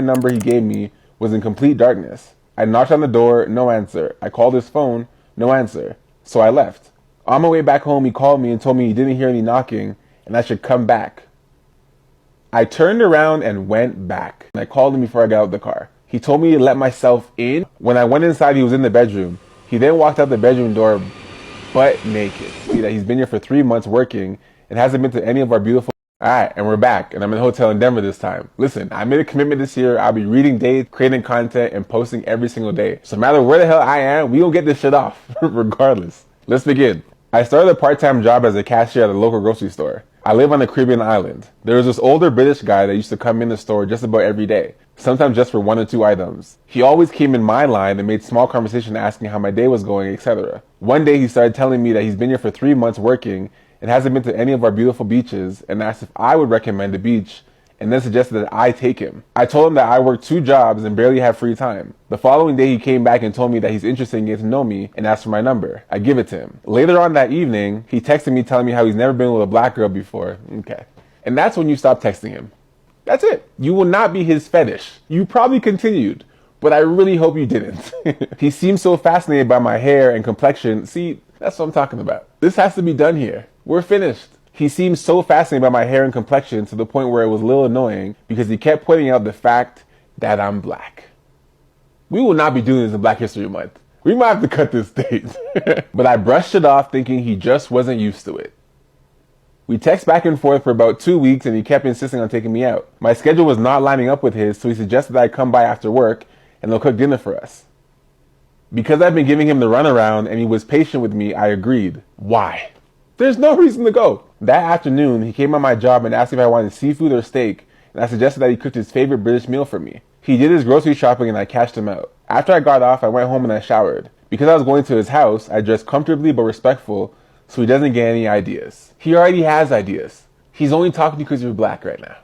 The number he gave me was in complete darkness. I knocked on the door, no answer. I called his phone, no answer. So I left. On my way back home, he called me and told me he didn't hear any knocking and I should come back. I turned around and went back. I called him before I got out of the car. He told me to let myself in. When I went inside, he was in the bedroom. He then walked out the bedroom door butt naked. That he's been here for 3 months working and hasn't been to any of our beautiful... Alright, and we're back, and I'm in a hotel in Denver this time. Listen, I made a commitment this year. I'll be reading dates, creating content, and posting every single day. So no matter where the hell I am, we gonna get this shit off, regardless. Let's begin. I started a part-time job as a cashier at a local grocery store. I live on a Caribbean island. There was this older British guy that used to come in the store just about every day, sometimes just for 1 or 2 items. He always came in my line and made small conversation asking how my day was going, etc. One day he started telling me that he's been here for 3 months working and hasn't been to any of our beautiful beaches and asked if I would recommend a beach and then suggested that I take him. I told him that I work 2 jobs and barely have free time. The following day he came back and told me that he's interested in getting to know me and asked for my number. I give it to him. Later on that evening, he texted me telling me how he's never been with a black girl before. Okay. And that's when you stop texting him. That's it. You will not be his fetish. You probably continued, but I really hope you didn't. He seemed so fascinated by my hair and complexion. See, that's what I'm talking about. This has to be done here. We're finished. He seemed so fascinated by my hair and complexion to the point where it was a little annoying because he kept pointing out the fact that I'm black. We will not be doing this in Black History Month. We might have to cut this date. But I brushed it off thinking he just wasn't used to it. We text back and forth for about 2 weeks and he kept insisting on taking me out. My schedule was not lining up with his, so he suggested that I come by after work and they'll cook dinner for us. Because I've been giving him the runaround and he was patient with me, I agreed. Why? There's no reason to go. That afternoon, he came on my job and asked if I wanted seafood or steak, and I suggested that he cooked his favorite British meal for me. He did his grocery shopping and I cashed him out. After I got off, I went home and I showered. Because I was going to his house, I dressed comfortably but respectful so he doesn't get any ideas. He already has ideas. He's only talking to you because you're black right now.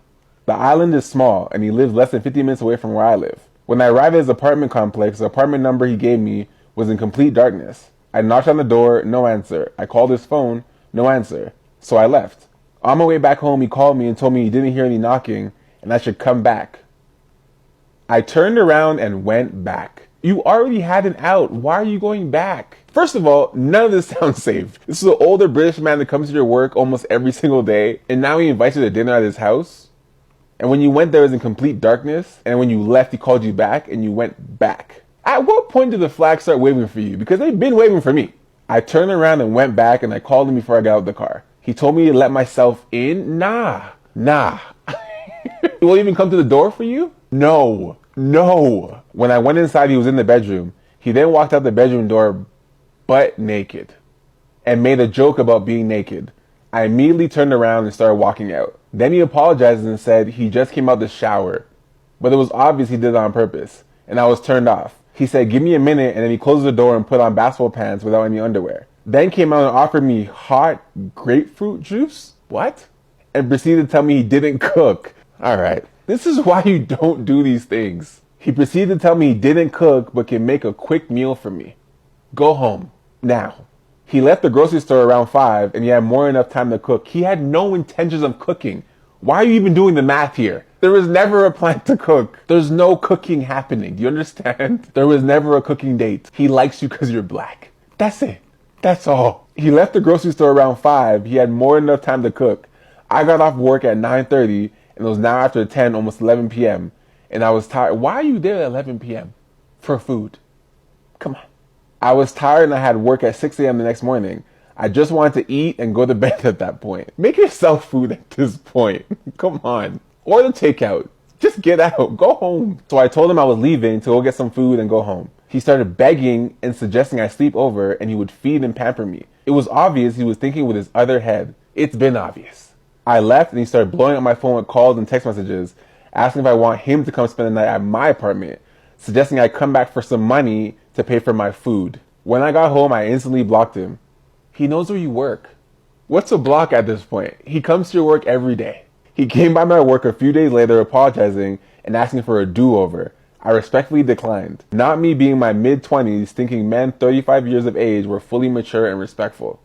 The island is small and he lives less than 50 minutes away from where I live. When I arrived at his apartment complex, the apartment number he gave me was in complete darkness. I knocked on the door, no answer. I called his phone, no answer. So I left. On my way back home, he called me and told me he didn't hear any knocking and I should come back. I turned around and went back. You already had an out. Why are you going back? First of all, none of this sounds safe. This is an older British man that comes to your work almost every single day, and now he invites you to dinner at his house. And when you went there, it was in complete darkness, and when you left, he called you back, and you went back. At what point did the flag start waving for you? Because they've been waving for me. I turned around and went back, and I called him before I got out of the car. He told me to let myself in? Nah. He won't even come to the door for you? No. When I went inside, he was in the bedroom. He then walked out the bedroom door butt naked and made a joke about being naked. I immediately turned around and started walking out. Then he apologized and said he just came out the shower, but it was obvious he did it on purpose, and I was turned off. He said, give me a minute, and then he closed the door and put on basketball pants without any underwear. Then came out and offered me hot grapefruit juice? What? And proceeded to tell me he didn't cook. Alright, this is why you don't do these things. He proceeded to tell me he didn't cook, but can make a quick meal for me. Go home. Now. He left the grocery store around 5 and he had more than enough time to cook. He had no intentions of cooking. Why are you even doing the math here? There was never a plan to cook. There's no cooking happening. Do you understand? There was never a cooking date. He likes you because you're black. That's it. That's all. He left the grocery store around 5. He had more than enough time to cook. I got off work at 9:30 and it was now after 10, almost 11 p.m. And I was tired. Why are you there at 11 p.m. for food? Come on. I was tired and I had work at 6 a.m. the next morning. I just wanted to eat and go to bed at that point. Make yourself food at this point. Come on. Order takeout. Just get out. Go home. So I told him I was leaving to go get some food and go home. He started begging and suggesting I sleep over and he would feed and pamper me. It was obvious he was thinking with his other head. It's been obvious. I left and he started blowing up my phone with calls and text messages, asking if I want him to come spend the night at my apartment, suggesting I come back for some money to pay for my food. When I got home, I instantly blocked him. He knows where you work. What's a block at this point? He comes to your work every day. He came by my work a few days later apologizing and asking for a do-over. I respectfully declined. Not me being in my mid-20s thinking men 35 years of age were fully mature and respectful.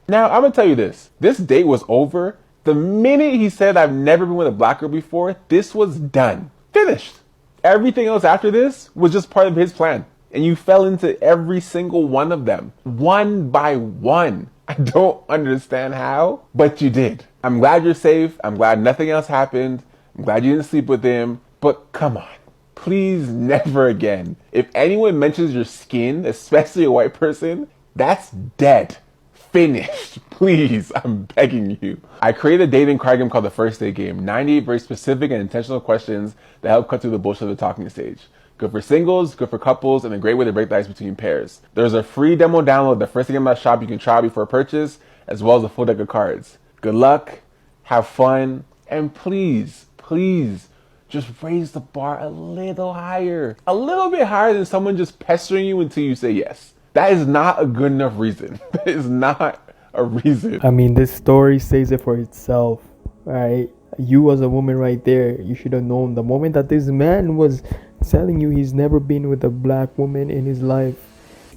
Now, I'm going to tell you this. This date was over The minute he said, I've never been with a black girl before, this was done. Finished. Everything else after this was just part of his plan. And you fell into every single one of them, one by one. I don't understand how, but you did. I'm glad you're safe. I'm glad nothing else happened. I'm glad you didn't sleep with him. But come on, please never again. If anyone mentions your skin, especially a white person, that's dead. Finished. Please, I'm begging you. I created a dating card game called the First Date Game. 98 very specific and intentional questions that help cut through the bullshit of the talking stage. Good for singles, good for couples, and a great way to break the ice between pairs. There's a free demo download, the First Date Game shop you can try before purchase, as well as a full deck of cards. Good luck, have fun, and please, please, just raise the bar a little higher. A little bit higher than someone just pestering you until you say yes. That is not a good enough reason. That is not a reason. I mean, this story says it for itself, right? You as a woman right there, you should have known the moment that this man was telling you he's never been with a black woman in his life.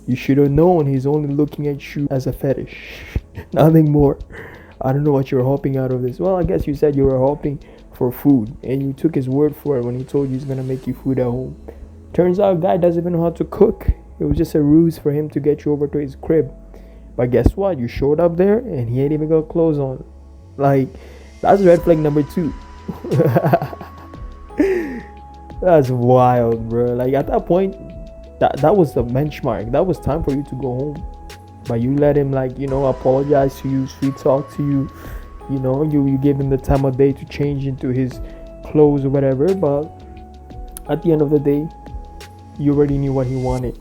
You should have known he's only looking at you as a fetish. Nothing more. I don't know what you're hoping out of this. Well, I guess you said you were hoping for food, and you took his word for it when he told you he's gonna make you food at home. Turns out guy doesn't even know how to cook. It was just a ruse for him to get you over to his crib. But guess what? You showed up there and he ain't even got clothes on. Like, that's red flag number 2. That's wild, bro. Like, at that point, that was the benchmark. That was time for you to go home. But you let him, like, apologize to you, sweet talk to you. You gave him the time of day to change into his clothes or whatever. But at the end of the day, you already knew what he wanted.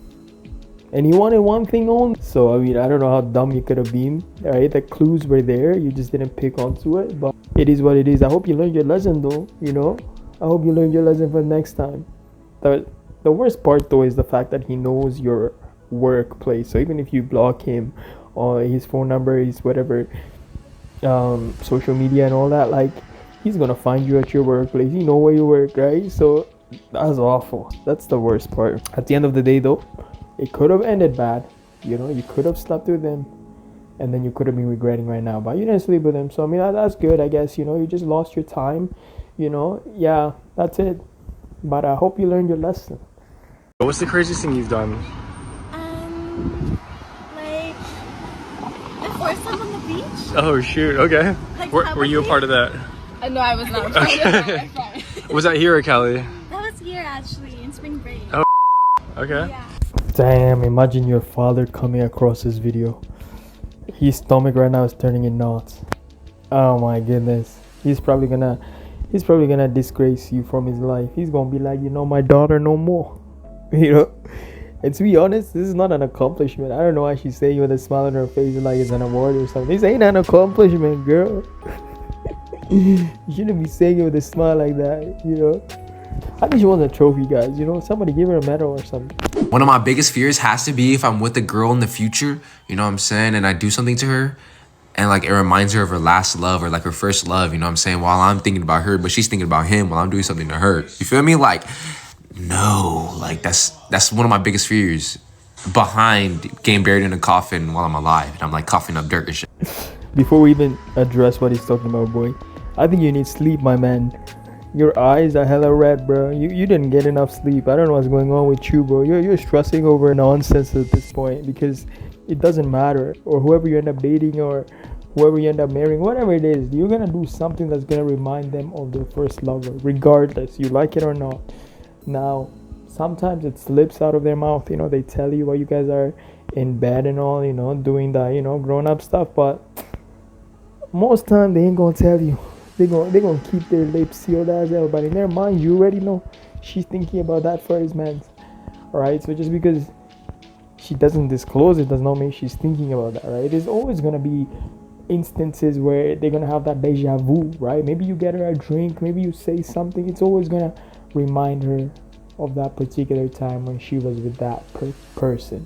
And he wanted one thing only. So, I mean, I don't know how dumb you could have been. Right? The clues were there. You just didn't pick onto it. But it is what it is. I hope you learned your lesson, though. I hope you learned your lesson for next time. The worst part, though, is the fact that he knows your workplace. So even if you block him or his phone number, his whatever, social media and all that, like, he's going to find you at your workplace. You know where you work, right? So that's awful. That's the worst part. At the end of the day, though, it could have ended bad. You could have slept with him, and then you could have been regretting right now. But you didn't sleep with him, so I mean that's good, I guess. You just lost your time. Yeah, that's it. But I hope you learned your lesson. What's the craziest thing you've done? Like the foursome on the beach. Oh shoot! Okay. Like Were you a part of that? No, I was not. Okay. Was that here or Cali? That was here actually in spring break. Oh. Okay. Yeah. Damn! Imagine your father coming across this video. His stomach right now is turning in knots. Oh my goodness! He's probably gonna disgrace you from his life. He's gonna be like, my daughter no more. And to be honest, this is not an accomplishment. I don't know why she's saying with a smile on her face like it's an award or something. This ain't an accomplishment, girl. You shouldn't be saying it with a smile like that, I think she wants a trophy, guys. Somebody give her a medal or something. One of my biggest fears has to be if I'm with a girl in the future, you know what I'm saying, and I do something to her, and like it reminds her of her last love or like her first love, you know what I'm saying, while I'm thinking about her, but she's thinking about him while I'm doing something to her. You feel me? Like, no, like that's one of my biggest fears behind getting buried in a coffin while I'm alive, and I'm like coughing up dirt and shit. Before we even address what he's talking about, boy, I think you need sleep, my man. Your eyes are hella red, bro. You didn't get enough sleep. I don't know what's going on with you, bro. You're stressing over nonsense at this point because it doesn't matter. Or whoever you end up dating or whoever you end up marrying, whatever it is, you're going to do something that's going to remind them of their first lover, regardless, you like it or not. Now, sometimes it slips out of their mouth. They tell you while you guys are in bed and all, doing the, grown-up stuff. But most time they ain't going to tell you. They're gonna keep their lips sealed as hell, but in their mind, you already know she's thinking about that first man. Alright, so just because she doesn't disclose it does not mean she's thinking about that, right? There's always gonna be instances where they're gonna have that deja vu, right? Maybe you get her a drink, maybe you say something, it's always gonna remind her of that particular time when she was with that person,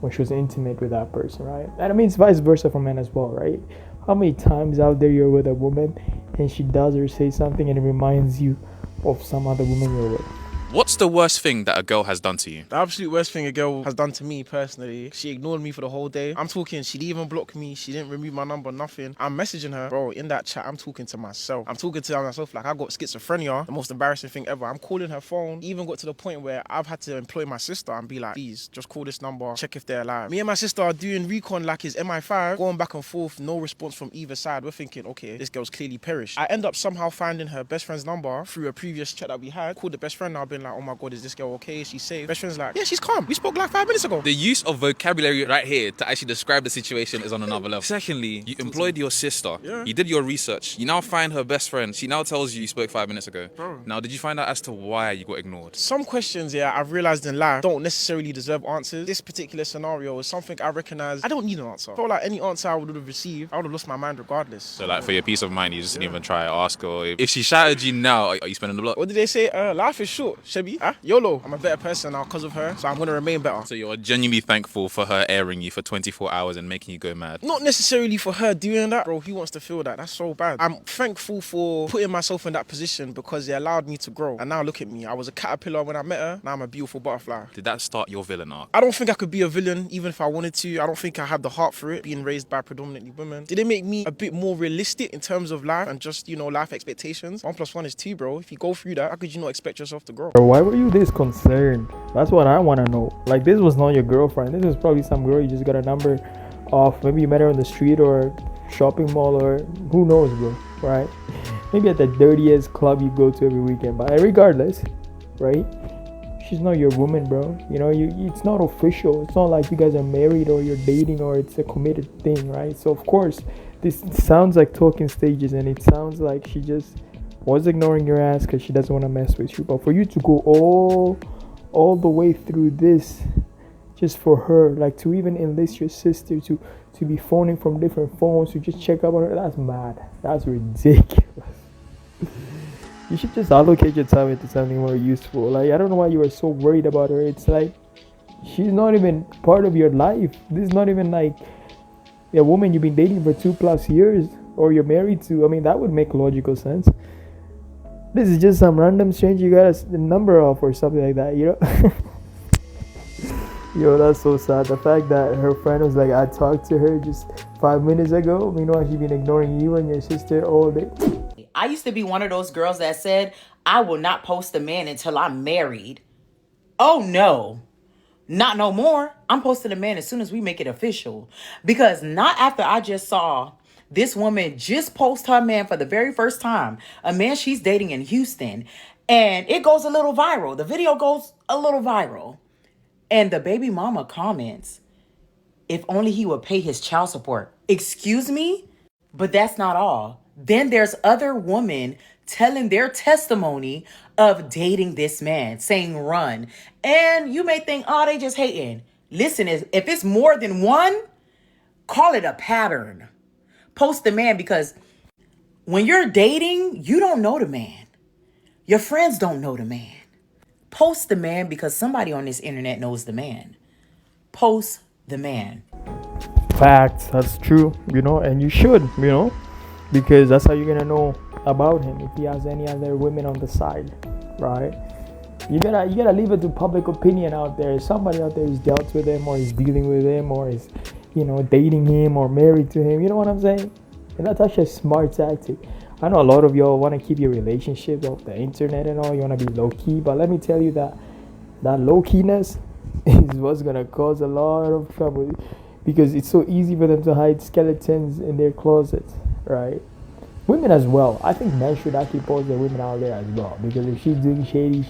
when she was intimate with that person, right? And I mean, it's vice versa for men as well, right? How many times out there you're with a woman and she does or say something and it reminds you of some other woman you're with? What's the worst thing that a girl has done to you? The absolute worst thing a girl has done to me personally, she ignored me for the whole day. I'm talking, she didn't even block me, she didn't remove my number, nothing. I'm messaging her, bro, in that chat, I'm talking to myself. I'm talking to myself like I got schizophrenia, the most embarrassing thing ever. I'm calling her phone, even got to the point where I've had to employ my sister and be like, please, just call this number, check if they're alive. Me and my sister are doing recon like it's MI5, going back and forth, no response from either side. We're thinking, okay, this girl's clearly perished. I end up somehow finding her best friend's number through a previous chat that we had, called the best friend, I've been like, oh my God, is this girl okay? She's safe. Best friend's like, yeah, she's calm. We spoke like 5 minutes ago. The use of vocabulary right here to actually describe the situation is on another level. Secondly, you employed your sister. Yeah. You did your research. You now find her best friend. She now tells you spoke 5 minutes ago. Bro. Now, did you find out as to why you got ignored? Some questions, yeah, I've realized in life don't necessarily deserve answers. This particular scenario is something I recognize I don't need an answer. I feel like any answer I would have received, I would have lost my mind regardless. So, like, for your peace of mind, you just didn't even try to ask her. If she shouted you now, are you spending the block? What did they say? Life is short, Shebi. YOLO. I'm a better person now because of her, so I'm going to remain better. So you're genuinely thankful for her airing you for 24 hours and making you go mad? Not necessarily for her doing that. Bro, who wants to feel that? That's so bad. I'm thankful for putting myself in that position because it allowed me to grow. And now look at me. I was a caterpillar when I met her. Now I'm a beautiful butterfly. Did that start your villain arc? I don't think I could be a villain even if I wanted to. I don't think I have the heart for it, being raised by predominantly women. Did it make me a bit more realistic in terms of life and just, life expectations? 1 + 1 is 2, bro. If you go through that, how could you not expect yourself to grow? Why were you this concerned? That's what I want to know. Like, this was not your girlfriend. This was probably some girl you just got a number off. Maybe you met her on the street or shopping mall or who knows, bro, right? Maybe at the dirtiest club you go to every weekend. But regardless, right? She's not your woman, bro. It's not official. It's not like you guys are married or you're dating or it's a committed thing, right? So, of course, this sounds like talking stages and it sounds like she just was ignoring your ass because she doesn't want to mess with you. But for you to go all the way through this just for her, like to even enlist your sister to be phoning from different phones to just check up on her, that's mad. That's ridiculous. You should just allocate your time into something more useful. Like, I don't know why you are so worried about her. It's like she's not even part of your life. This is not even like a woman you've been dating for 2+ years or you're married to. I mean, that would make logical sense. This is just some random stranger you got a number of or something like that, Yo, that's so sad. The fact that her friend was like, I talked to her just 5 minutes ago. Meanwhile, she's been ignoring you and your sister all day. I used to be one of those girls that said, I will not post a man until I'm married. Oh, no. Not no more. I'm posting a man as soon as we make it official. Because not after I just saw this woman just post her man for the very first time, a man she's dating in Houston, and it goes a little viral. The video goes a little viral. And the baby mama comments, if only he would pay his child support. Excuse me? But that's not all. Then there's other women telling their testimony of dating this man, saying run. And you may think, oh, they just hating. Listen, if it's more than one, call it a pattern. Post the man, because when you're dating, you don't know the man. Your friends don't know the man. Post the man because somebody on this internet knows the man. Post the man. Facts, that's true, and you should, because that's how you're gonna know about him if he has any other women on the side, right? You gotta leave it to public opinion out there. Somebody out there is dealt with him or is dealing with him or is, dating him or married to him. You know what I'm saying? And that's actually a smart tactic. I know a lot of y'all want to keep your relationship off the internet and all. You want to be low-key. But let me tell you that low-keyness is what's going to cause a lot of trouble. Because it's so easy for them to hide skeletons in their closets, right? Women as well. I think men should actually post their women out there as well. Because if she's doing shady,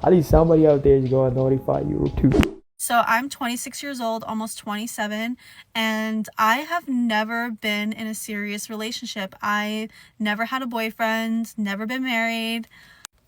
at least somebody out there is going to notify you too. So I'm 26 years old, almost 27, and I have never been in a serious relationship. I never had a boyfriend, never been married.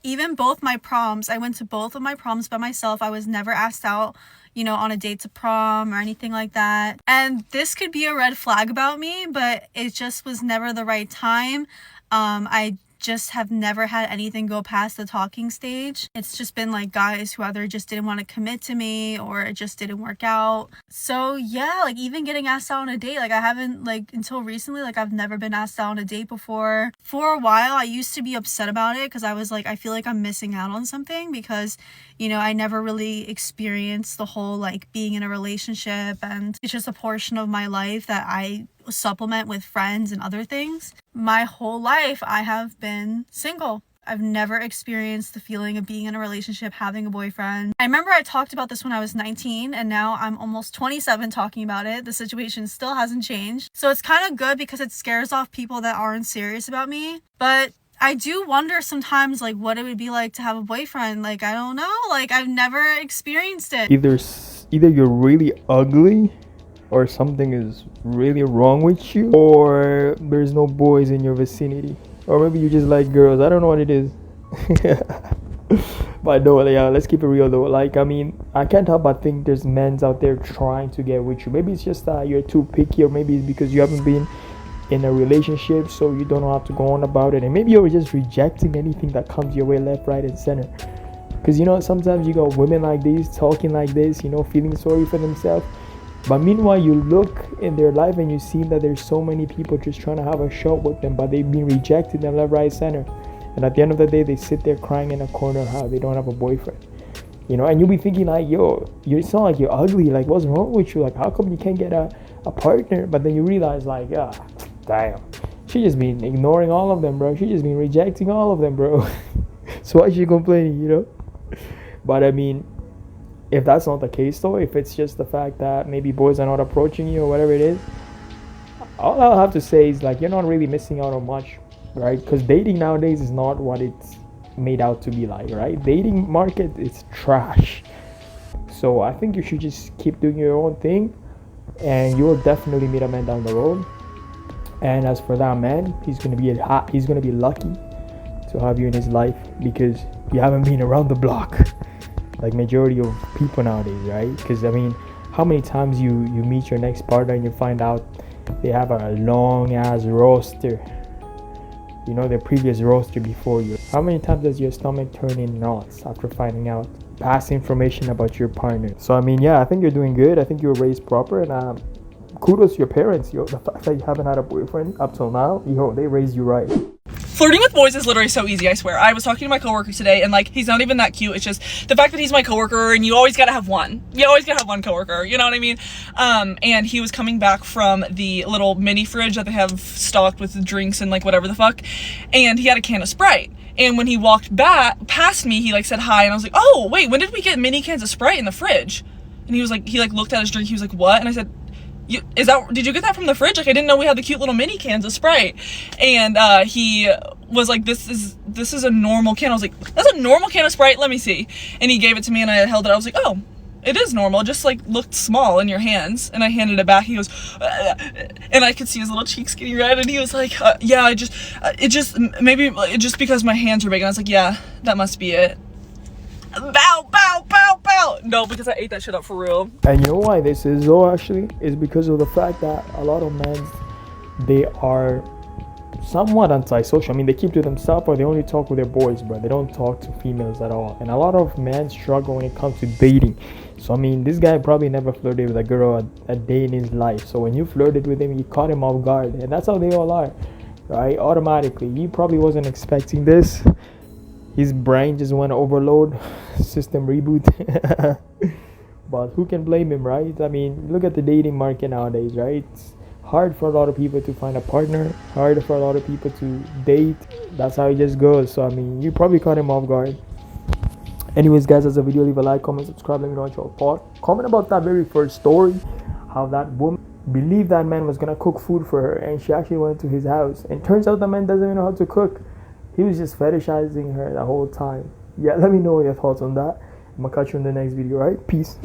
Even both my proms, I went to both of my proms by myself. I was never asked out, on a date to prom or anything like that. And this could be a red flag about me, but it just was never the right time. I just have never had anything go past the talking stage. It's just been like guys who either just didn't want to commit to me or it just didn't work out. So yeah, like even getting asked out on a date, like I haven't, like until recently, like I've never been asked out on a date before. For a while I used to be upset about it because I was like, I feel like I'm missing out on something because, you know, I never really experienced the whole like being in a relationship, and it's just a portion of my life that I supplement with friends and other things. My whole life I have been single. I've never experienced the feeling of being in a relationship, having a boyfriend. I remember I talked about this when I was 19 and now I'm almost 27 talking about it. The situation still hasn't changed. So it's kind of good because it scares off people that aren't serious about me. But I do wonder sometimes like what it would be like to have a boyfriend. Like, I don't know. Like, I've never experienced it. Either you're really ugly or something is really wrong with you, or there's no boys in your vicinity, or maybe you just like girls. I don't know what it is. But no, yeah, let's keep it real though. Like, I mean, I can't help but think there's men out there trying to get with you. Maybe it's just that you're too picky, or maybe it's because you haven't been in a relationship, so you don't know how to go on about it, and maybe you're just rejecting anything that comes your way, left, right, and center. Because, you know, sometimes you got women like this talking like this, you know, feeling sorry for themselves. But meanwhile, you look in their life and you see that there's so many people just trying to have a shot with them, but they've been rejected in left, right, center. And at the end of the day, they sit there crying in a corner how they don't have a boyfriend. You know, and you'll be thinking like, yo, you sound like you're ugly. Like, what's wrong with you? Like, how come you can't get a partner? But then you realize like, damn, she just been ignoring all of them, bro. She just been rejecting all of them, bro. So why is she complaining, you know? But I mean, if that's not the case though, if it's just the fact that maybe boys are not approaching you or whatever it is, all I'll have to say is like, you're not really missing out on much, right? Because dating nowadays is not what it's made out to be like, right? Dating market is trash. So I think you should just keep doing your own thing, and you will definitely meet a man down the road. And as for that man, he's gonna be lucky to have you in his life, because you haven't been around the block like majority of people nowadays, right? Because I mean, how many times you meet your next partner and you find out they have a long ass roster, you know, their previous roster before you. How many times does your stomach turn in knots after finding out past information about your partner? So I mean, yeah, I think you're doing good. I think you were raised proper, and kudos to your parents, yo. The fact that you haven't had a boyfriend up till now, yo, they raised you right. Flirting with boys is literally so easy, I swear. I was talking to my coworker today, and like, he's not even that cute. It's just the fact that he's my coworker, and you always gotta have one. You always gotta have one coworker, you know what I mean? And he was coming back from the little mini fridge that they have stocked with drinks and like whatever the fuck, and he had a can of Sprite. And when he walked back past me, he like said hi, and I was like, oh wait, when did we get mini cans of Sprite in the fridge? And he was like, he like looked at his drink, he was like, what? And I said, did you get that from the fridge? Like, I didn't know we had the cute little mini cans of Sprite. And he was like, this is a normal can. I was like, that's a normal can of Sprite? Let me see. And he gave it to me, and I held it. I was like, oh, it is normal. It just like looked small in your hands. And I handed it back. He goes, and I could see his little cheeks getting red. And he was like, yeah, maybe just because my hands were big. And I was like, yeah, that must be it. Bow, bow, bow, bow. No, because I ate that shit up for real. And you know why this is though, actually? Is because of the fact that a lot of men, they are somewhat antisocial. I mean, they keep to themselves, or they only talk with their boys, but they don't talk to females at all. And a lot of men struggle when it comes to dating. So I mean, this guy probably never flirted with a girl a day in his life. So when you flirted with him, you caught him off guard. And that's how they all are, right? Automatically. He probably wasn't expecting this. His brain just went overload, system reboot. But who can blame him, right? I mean, look at the dating market nowadays, right? It's hard for a lot of people to find a partner, hard for a lot of people to date. That's how it just goes. So I mean, you probably caught him off guard. Anyways, guys, as a video, leave a like, comment, subscribe, let me know what your thought. Comment about that very first story, how that woman believed that man was gonna cook food for her, and she actually went to his house, and turns out the man doesn't even know how to cook. He was just fetishizing her the whole time. Yeah, let me know your thoughts on that. I'm gonna catch you in the next video, right? Peace.